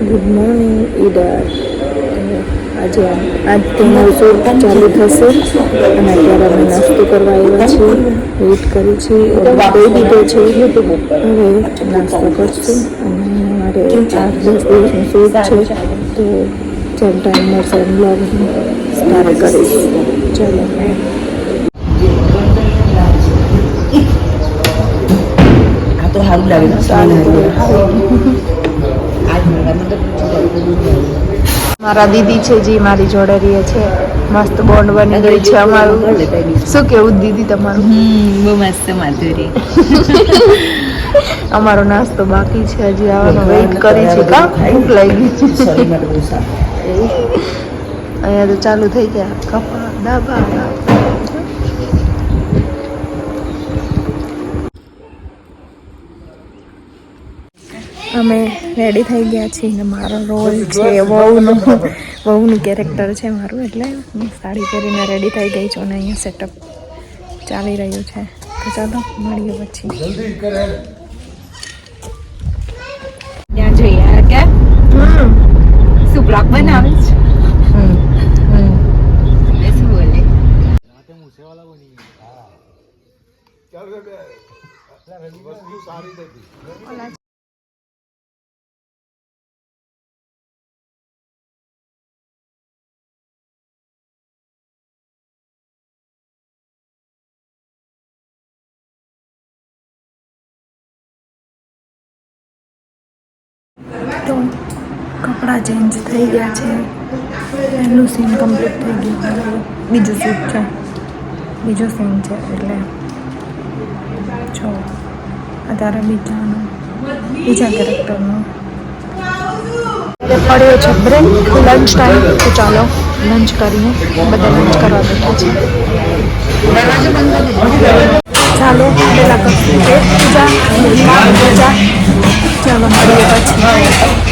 Good morning Idar. આજથી મારું shoot ચાલુ થશે અને અત્યારે અમે નાસ્તો કરવા આવ્યા છીએ. વેઇટ કરી છે, દઈ દીધો છે. હવે નાસ્તો કરશું અને મારે 8-10 દિવસનું શૂટ છે, તો જેમ ટાઈમ મળશે એમ બ્લોગ સ્ટાર્ટ કરીશું. ચાલો. તો સારું લાગે મારા દીદી છે જે મારી જોડે રહે છે. મસ્ત બોન્ડ બની ગઈ છે અમારું. શું કેવું દીદી તમારું? બહુ મસ્ત માધુરી. અમારો નાસ્તો બાકી છે, હજી આવવાનો વેઇટ કરી છે. કા ભૂખ લાગી છે. અહીંયા તો ચાલુ થઈ ગયા કપા ડાબા. અમે રેડી થઈ ગયા છીએ ને મારો રોલ છે વહુનું કેરેક્ટર છે મારું, એટલે હું સાડી પહેરીને રેડી થઈ ગઈ છું અને અહીંયા સેટઅપ ચાલી રહ્યું છે. તો ચાલો મળીએ પછી. ત્યાં જઈએ કે શું બ્લોગ બનાવે છે? શું બોલે? તો કપડાં ચેન્જ થઈ ગયા છે. પહેલું સીન કમ્પ્લીટ થઈ ગયું. બીજું શૂટ છે, બીજો સીન છે, એટલે જો અત્યારે બીજા કેરેક્ટરનો પડ્યો છે બ્રેક. લંચ ટાઈમ, તો ચાલો લંચ કરીએ. બધા લંચ કરવા બેઠા છે. ચાલો પેલા પૂજા. ચાલો મળીએ પછી.